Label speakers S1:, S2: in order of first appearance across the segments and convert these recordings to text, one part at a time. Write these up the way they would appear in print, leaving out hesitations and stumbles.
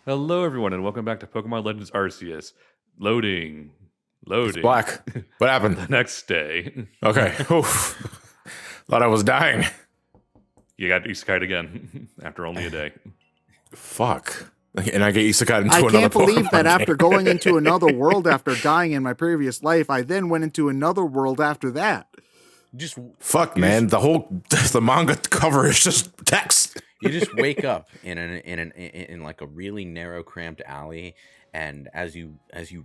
S1: Hello, everyone, and welcome back to Pokemon Legends Arceus. Loading.
S2: It's black. What happened?
S1: The next day.
S2: Okay. Oof. Thought I was dying.
S1: You got Isekai again after only a day.
S2: Fuck. And I get isekai into
S3: I
S2: another
S3: can't believe
S2: Pokemon
S3: that
S2: game.
S3: after going into another world after dying in my previous life, I then went into another world after that.
S4: Just
S2: Fuck, man. The manga cover is just text.
S4: you just wake up in like a really narrow, cramped alley, and as you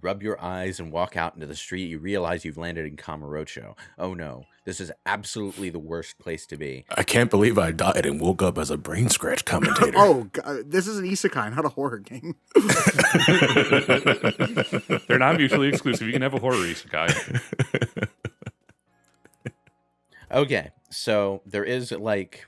S4: rub your eyes and walk out into the street, you realize you've landed in Kamurocho. Oh no, this is absolutely the worst place to be.
S2: I can't believe I died and woke up as a BrainScratch commentator.
S3: Oh, God, this is an isekai, not a horror game.
S1: They're not mutually exclusive. You can have a horror Isekai.
S4: Okay, so there's like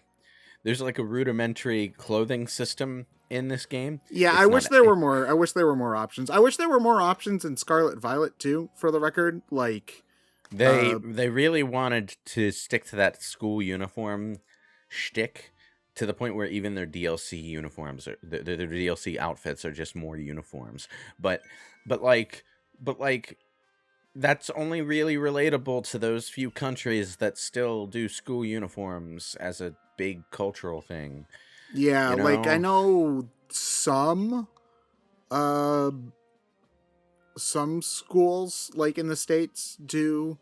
S4: a rudimentary clothing system in this game.
S3: Yeah, I wish there were more. I wish there were more options. I wish there were more options in Scarlet Violet too. For the record, like
S4: They really wanted to stick to that school uniform shtick to the point where even their DLC uniforms are their DLC outfits are just more uniforms. But like that's only really relatable to those few countries that still do school uniforms as a big cultural thing.
S3: yeah,
S4: You know?
S3: like I know some schools like in the States do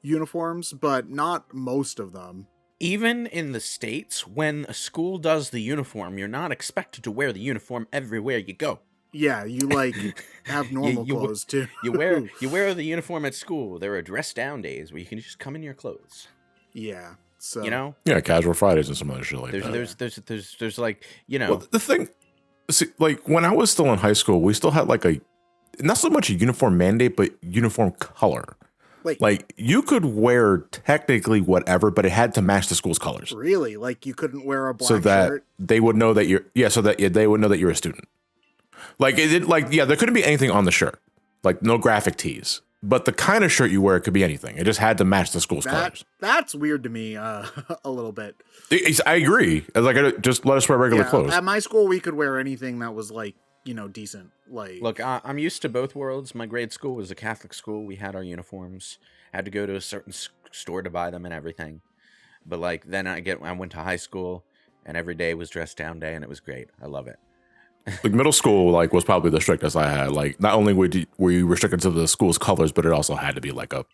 S3: uniforms, but not most of them.
S4: Even in the States, when a school does the uniform, you're not expected to wear the uniform everywhere you go.
S3: Yeah, you like have normal
S4: you-
S3: clothes too.
S4: You wear the uniform at school. There are dress down days where you can just come in your clothes.
S3: Yeah, so
S4: You know,
S2: Yeah, casual Fridays and some other shit like that.
S4: there's like, you know,
S2: Well, the thing, see, like when I was still in high school, we still had like not so much a uniform mandate, but uniform color. Like you could wear technically whatever, but it had to match the school's colors,
S3: really, like you couldn't wear a black
S2: so that
S3: shirt.
S2: they would know that they would know that you're a student. Like there couldn't be anything on the shirt, like no graphic tees. But the kind of shirt you wear could be anything. It just had to match the school's colors.
S3: That's weird to me, a little bit.
S2: I agree. Like, just let us wear regular clothes.
S3: At my school, we could wear anything that was like, decent. Like,
S4: look, I'm used to both worlds. My grade school was a Catholic school. We had our uniforms. Had to go to a certain store to buy them and everything. But like then I went to high school, and every day was dress down day, and it was great. I love it.
S2: Like middle school, like was probably the strictest I had. Like not only were you restricted to the school's colors, but it also had to be like a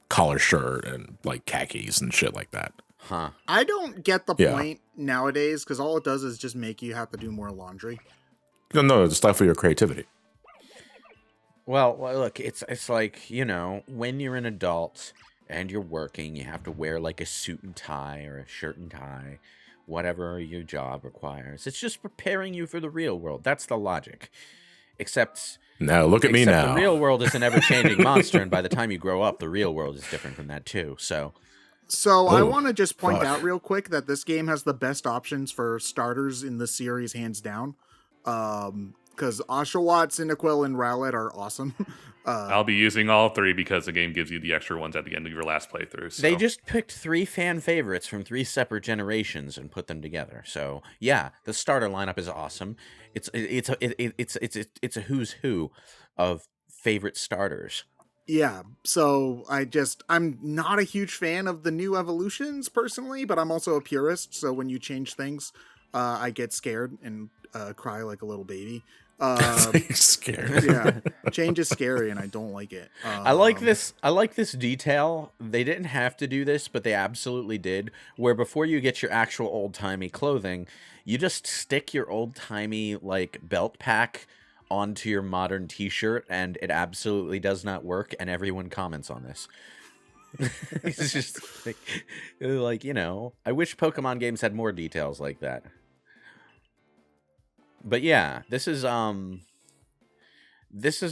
S2: collar shirt and like khakis and shit like that.
S4: Huh?
S3: I don't get the
S2: Yeah.
S3: point nowadays because all it does is just make you have to do more laundry.
S2: No, it's stifle your creativity.
S4: Well, look, it's like, when you're an adult and you're working, you have to wear like a suit and tie or a shirt and tie, whatever your job requires. It's just preparing you for the real world. That's the logic. Except
S2: Now look at me now.
S4: the real world is an ever-changing monster, and by the time you grow up, the real world is different from that too. So
S3: I want to just point
S2: fuck.
S3: out real quick that this game has the best options for starters in the series, hands down. Because Oshawott, Cyndaquil, and Rowlet are awesome.
S1: I'll be using all three because the game gives you the extra ones at the end of your last playthrough. So.
S4: they just picked 3 fan favorites from 3 separate generations and put them together. So yeah, the starter lineup is awesome. It's a who's who of favorite starters.
S3: Yeah, so I'm not a huge fan of the new evolutions personally, but I'm also a purist. So when you change things, I get scared and cry like a little baby.
S2: Scared.
S3: Yeah, change is scary, and I don't like it.
S4: I like this detail. They didn't have to do this, but they absolutely did. Where before you get your actual old timey clothing, you just stick your old timey like belt pack onto your modern T-shirt, and it absolutely does not work. And everyone comments on this. It's just like I wish Pokemon games had more details like that. But yeah, this is a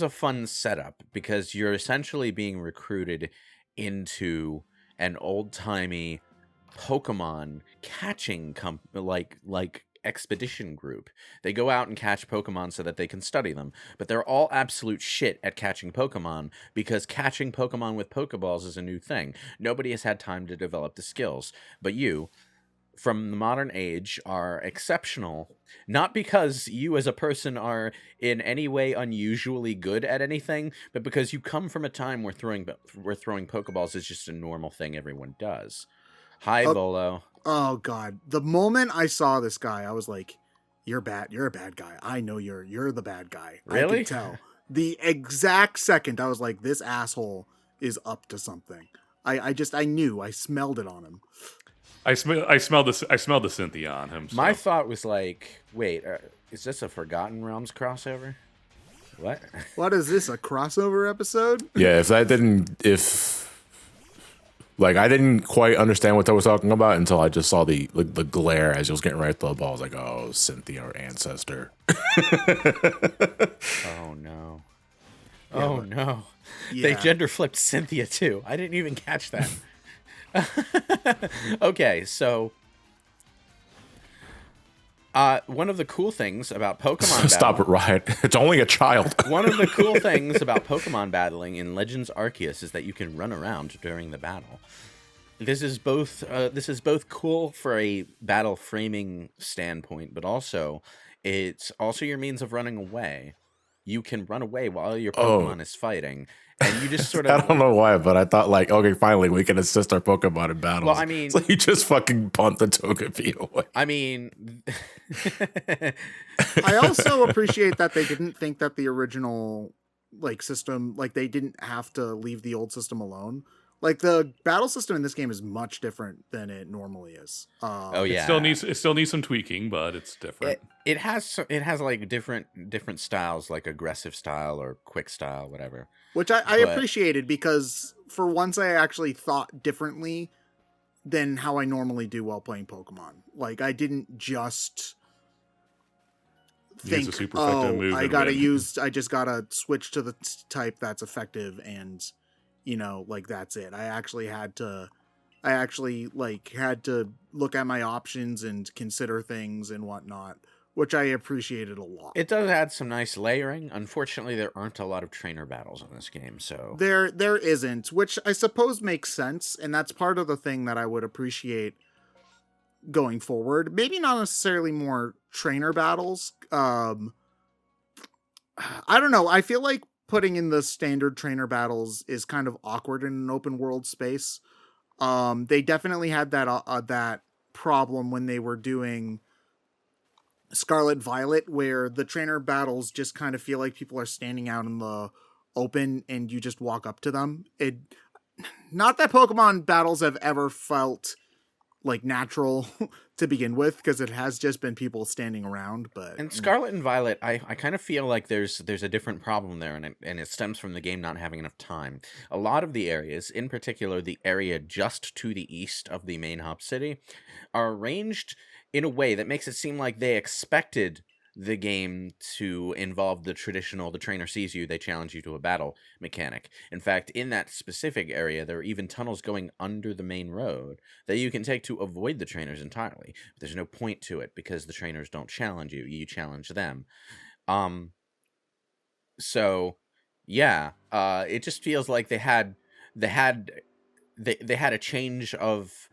S4: fun setup because you're essentially being recruited into an old-timey Pokemon catching like expedition group. They go out and catch Pokemon so that they can study them, but they're all absolute shit at catching Pokemon because catching Pokemon with Pokeballs is a new thing. Nobody has had time to develop the skills, but you, from the modern age are exceptional, not because you as a person are in any way unusually good at anything, but because you come from a time where throwing Pokeballs is just a normal thing everyone does. Hi,
S3: Oh,
S4: Volo.
S3: oh God. The moment I saw this guy, I was like, you're bad. You're a bad guy. I know you're the bad guy. I
S4: Really?
S3: could tell. The exact second I was like, this asshole is up to something. I knew. I smelled it on him.
S1: I smelled the Cynthia on him. So.
S4: My thought was like, wait, is this a Forgotten Realms crossover? What?
S3: What is this, a crossover episode?
S2: Yeah, I didn't quite understand what they was talking about until I just saw the glare as he was getting right to the ball. I was like, oh, Cynthia, our ancestor.
S4: Oh no.
S3: Yeah,
S4: oh no.
S3: Yeah.
S4: They gender flipped Cynthia too. I didn't even catch that. Okay, so one of the cool things about Pokemon
S2: Stop it, Riot. It's only a child.
S4: One of the cool things about Pokemon battling in Legends Arceus is that you can run around during the battle. This is both cool for a battle framing standpoint, but also it's also your means of running away. You can run away while your Pokemon is fighting, and you just sort of...
S2: I don't know why, but I thought like, okay, finally we can assist our Pokemon in battles.
S4: Well, I mean...
S2: So you just fucking punt the Togepi away.
S4: I mean...
S3: I also appreciate that they didn't think that the original system, they didn't have to leave the old system alone. The battle system in this game is much different than it normally is.
S4: Oh yeah,
S1: it still needs some tweaking, but it's different.
S4: It has like different styles, like aggressive style or quick style, whatever.
S3: Which I appreciated, because for once I actually thought differently than how I normally do while playing Pokemon. I didn't just think,
S1: move
S3: I just gotta switch to the type that's effective and, that's it. I actually had to look at my options and consider things and whatnot, which I appreciated a lot.
S4: It does add some nice layering. Unfortunately, there aren't a lot of trainer battles in this game, so...
S3: There isn't, which I suppose makes sense, and that's part of the thing that I would appreciate going forward. Maybe not necessarily more trainer battles. I don't know. I feel like putting in the standard trainer battles is kind of awkward in an open world space. They definitely had that problem when they were doing Scarlet Violet, where the trainer battles just kind of feel like people are standing out in the open and you just walk up to them. Not that Pokemon battles have ever felt natural to begin with, because it has just been people standing around. But
S4: in Scarlet and Violet, I kind of feel like there's a different problem there, and it stems from the game not having enough time. A lot of the areas, in particular the area just to the east of the main hub city, are arranged in a way that makes it seem like they expected the game to involve the trainer sees you, they challenge you to a battle mechanic. In fact, in that specific area, there are even tunnels going under the main road that you can take to avoid the trainers entirely. But there's no point to it, because the trainers don't challenge you, you challenge them. So yeah, it just feels like they had a change of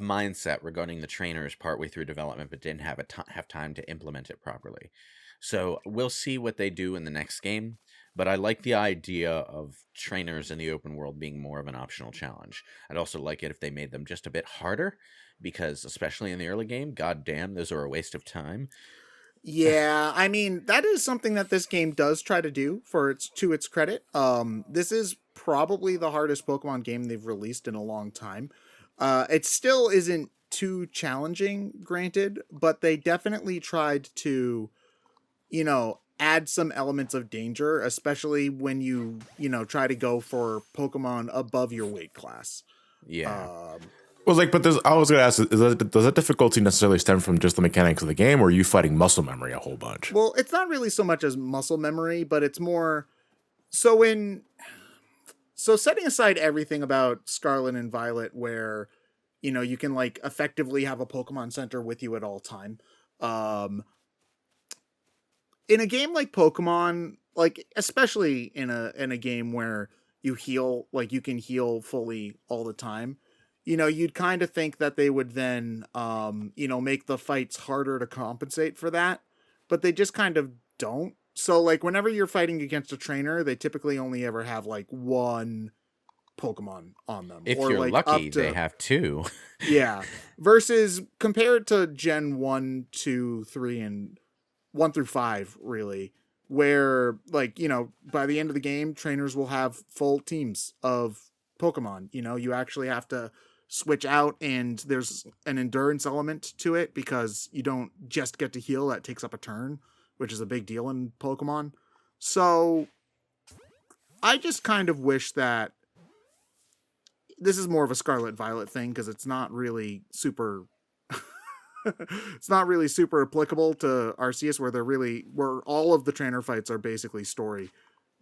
S4: mindset regarding the trainers partway through development, but didn't have time to implement it properly. So we'll see what they do in the next game, but I like the idea of trainers in the open world being more of an optional challenge. I'd also like it if they made them just a bit harder, because especially in the early game, goddamn, those are a waste of time.
S3: Yeah, I mean, that is something that this game does try to do to its credit. This is probably the hardest Pokemon game they've released in a long time. It still isn't too challenging, granted, but they definitely tried to, add some elements of danger, especially when you try to go for Pokemon above your weight class.
S2: Yeah. But I was going to ask, does that difficulty necessarily stem from just the mechanics of the game, or are you fighting muscle memory a whole bunch?
S3: Well, it's not really so much as muscle memory, but it's more... So setting aside everything about Scarlet and Violet, where, you can effectively have a Pokemon Center with you at all time. In a game like Pokemon, especially in a game where you heal, you can heal fully all the time, you'd kind of think that they would then, make the fights harder to compensate for that, but they just kind of don't. So, like, whenever you're fighting against a trainer, they typically only ever have, like, one Pokemon on them.
S4: If
S3: or
S4: you're
S3: like
S4: lucky,
S3: up to,
S4: they have 2.
S3: Yeah. Versus compared to Gen 1, 2, 3, and 1 through 5, really, where, like, by the end of the game, trainers will have full teams of Pokemon. You actually have to switch out, and there's an endurance element to it because you don't just get to heal. That takes up a turn, which is a big deal in Pokemon. So I just kind of wish that this is more of a Scarlet Violet thing because it's not really super it's not really super applicable to Arceus, where all of the trainer fights are basically story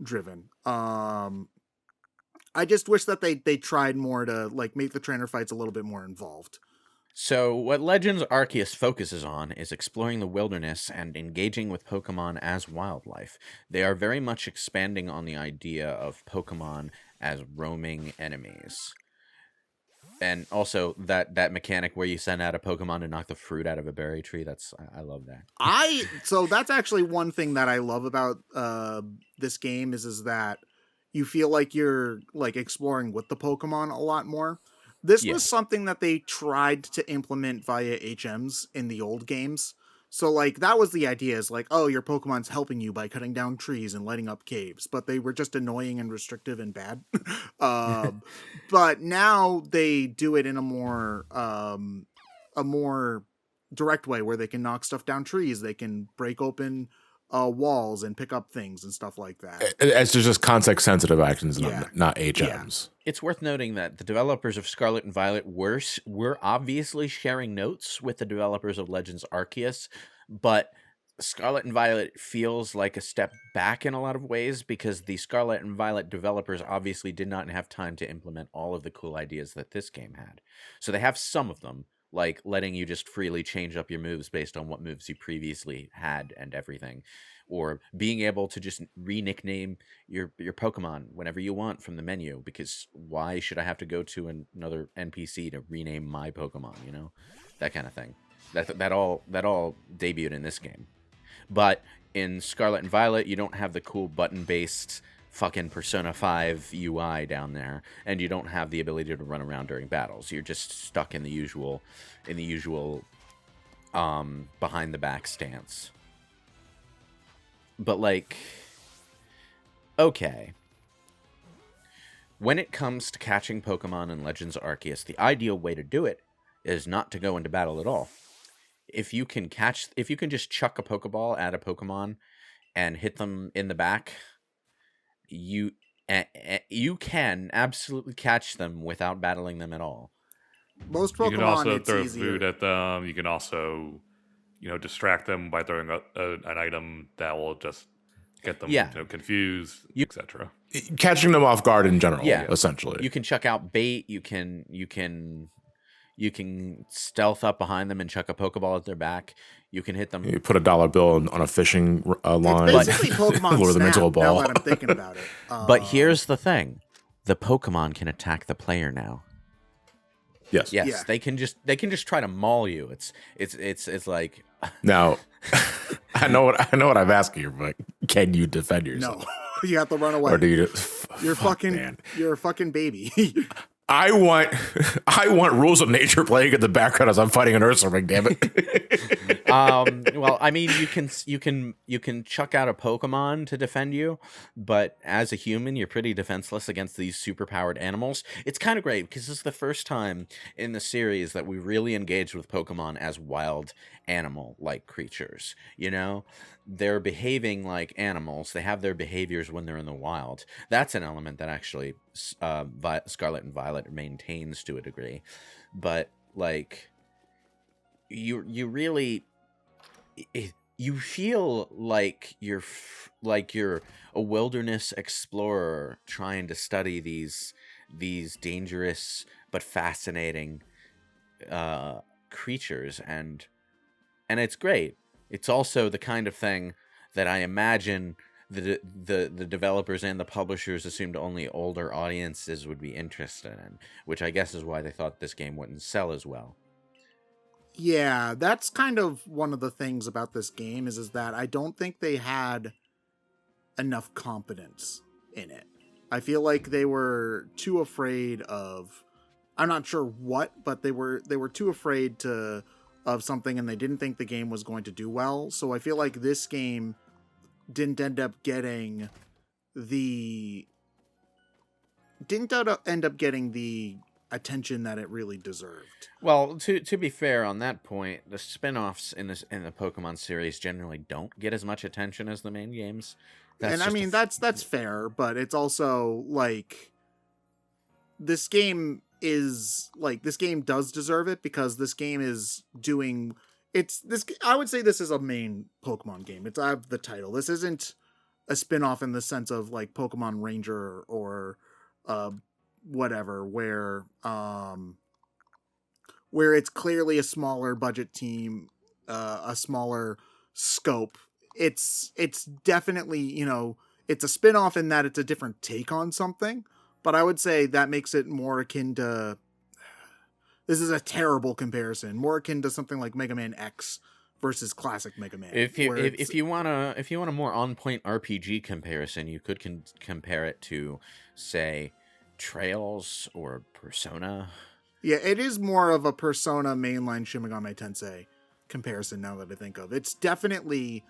S3: driven. I just wish that they tried more to, like, make the trainer fights a little bit more involved.
S4: So, what Legends Arceus focuses on is exploring the wilderness and engaging with Pokemon as wildlife. They are very much expanding on the idea of Pokemon as roaming enemies. And also that mechanic where you send out a Pokemon to knock the fruit out of a berry tree, I love that.
S3: So that's actually one thing that I love about this game is that you feel like you're, like, exploring with the Pokemon a lot more. This was something that they tried to implement via HMs in the old games. So, like, that was the idea, is like, oh, your Pokemon's helping you by cutting down trees and lighting up caves, but they were just annoying and restrictive and bad. But now they do it in a more direct way where they can knock stuff down trees. They can break open walls and pick up things and stuff like that.
S2: It's just context sensitive actions, not HMs.
S3: Yeah.
S4: It's worth noting that the developers of Scarlet and Violet were obviously sharing notes with the developers of Legends Arceus, but Scarlet and Violet feels like a step back in a lot of ways because the Scarlet and Violet developers obviously did not have time to implement all of the cool ideas that this game had. So they have some of them, like letting you just freely change up your moves based on what moves you previously had and everything, or being able to just re-nickname your Pokemon whenever you want from the menu, because why should I have to go to another NPC to rename my Pokemon, that kind of thing. That all debuted in this game. But in Scarlet and Violet, you don't have the cool button-based fucking Persona 5 UI down there, and you don't have the ability to run around during battles. You're just stuck in the usual behind the back stance. But, like, okay. When it comes to catching Pokemon in Legends Arceus, the ideal way to do it is not to go into battle at all. If you can just chuck a Pokeball at a Pokemon and hit them in the back, you can absolutely catch them without battling them at all.
S3: Most Pokemon,
S1: you can also
S3: it's
S1: throw
S3: easier.
S1: food at them. You can also, distract them by throwing an item that will just get them confused, etc.
S2: Catching them off guard in general, essentially.
S4: You can chuck out bait. You can stealth up behind them and chuck a Pokeball at their back. You can hit them.
S2: You put a dollar bill on a fishing line.
S3: It's basically Pokemon
S2: lure them
S3: Snap,
S2: into a ball.
S3: now that I'm thinking about it.
S4: But here's the thing. The Pokemon can attack the player now.
S2: Yes.
S4: Yes,
S3: Yeah.
S4: they can just try to maul you. It's like
S2: Now, I know what I'm asking you, but can you defend yourself?
S3: No, you have to run away.
S2: Or do you?
S3: You're a fucking baby.
S2: I want rules of nature playing in the background as I'm fighting an Ursaring. Damn it!
S4: Well, I mean, you can chuck out a Pokemon to defend you, but as a human, you're pretty defenseless against these superpowered animals. It's kind of great because this is the first time in the series that we really engaged with Pokemon as wild animal-like creatures. They're behaving like animals. They have their behaviors when they're in the wild. That's an element that actually Scarlet and Violet maintains to a degree, but like you really. You feel like you're a wilderness explorer trying to study these dangerous but fascinating creatures, and it's great. It's also the kind of thing that I imagine the developers and the publishers assumed only older audiences would be interested in, which I guess is why they thought this game wouldn't sell as well.
S3: Yeah, that's kind of one of the things about this game is that I don't think they had enough competence in it. I feel like they were too afraid of, I'm not sure what, but they were too afraid of something, and they didn't think the game was going to do well. So I feel like this game didn't end up getting the attention that it really deserved.
S4: Well, to be fair on that point, the spin-offs in the Pokemon series generally don't get as much attention as the main games.
S3: That's fair, but it's also like this game does deserve it because this game is doing I would say this is a main Pokemon game. I have the title. This isn't a spin-off in the sense of like Pokemon Ranger or whatever, where it's clearly a smaller budget team, a smaller scope. It's definitely, it's a spin-off in that it's a different take on something, but I would say that makes it more akin to, this is a terrible comparison, more akin to something like Mega Man X versus classic Mega Man.
S4: If you want a more on-point RPG comparison, you could compare it to, say, Trails or Persona.
S3: Yeah, it is more of a Persona mainline Shin Megami Tensei comparison now that I think of. It's definitely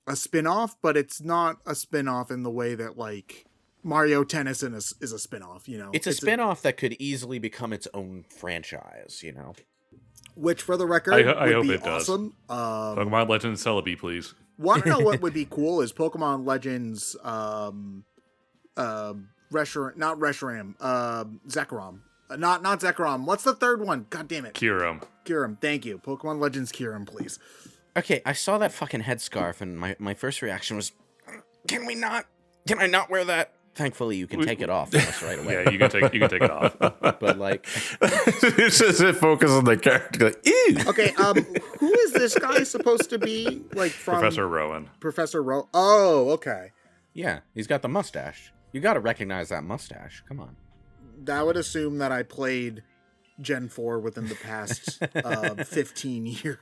S3: a spin-off, but it's not a spin-off in the way that like Mario Tennis is a spin-off,
S4: It's a spin-off that could easily become its own franchise,
S3: Which, for the record,
S1: I hope
S3: be
S1: it
S3: awesome.
S1: does. Pokemon Legends Celebi, please.
S3: Want to know what would be cool is Pokemon Legends Zekrom. Not Zekrom. What's the third one? God damn it.
S1: Kyurem.
S3: Thank you. Pokemon Legends Kyurem, please.
S4: Okay, I saw that fucking headscarf, and my first reaction was, can I not wear that? Thankfully, you can take it off almost right away.
S1: Yeah, you can take it off.
S4: But like,
S2: it's just it focus on the character. Like, ew.
S3: Okay, who is this guy supposed to be? Like from
S1: Professor Rowan.
S3: Professor Rowan. Oh, okay.
S4: Yeah, he's got the mustache. You got to recognize that mustache. Come on.
S3: That would assume that I played Gen 4 within the past 15 years.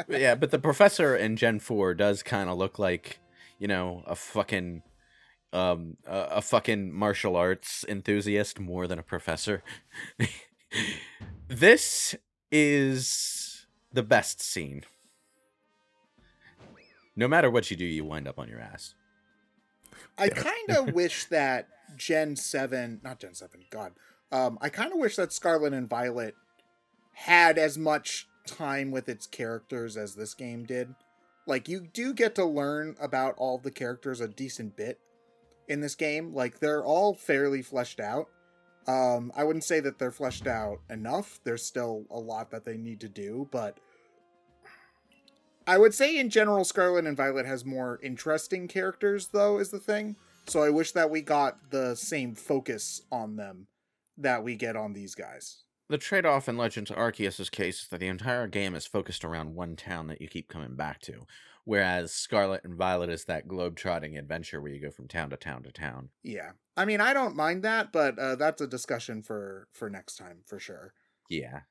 S4: Yeah, but the professor in Gen 4 does kind of look like, a fucking martial arts enthusiast more than a professor. This is the best scene. No matter what you do, you wind up on your ass.
S3: I kind of wish that not Gen 7, God. I kind of wish that Scarlet and Violet had as much time with its characters as this game did. Like, you do get to learn about all the characters a decent bit in this game. Like, they're all fairly fleshed out. I wouldn't say that they're fleshed out enough. There's still a lot that they need to do, but I would say in general, Scarlet and Violet has more interesting characters, though, is the thing. So I wish that we got the same focus on them that we get on these guys.
S4: The trade-off in Legends Arceus' case is that the entire game is focused around one town that you keep coming back to, whereas Scarlet and Violet is that globe-trotting adventure where you go from town to town to town.
S3: Yeah. I mean, I don't mind that, but that's a discussion for next time, for sure.
S4: Yeah.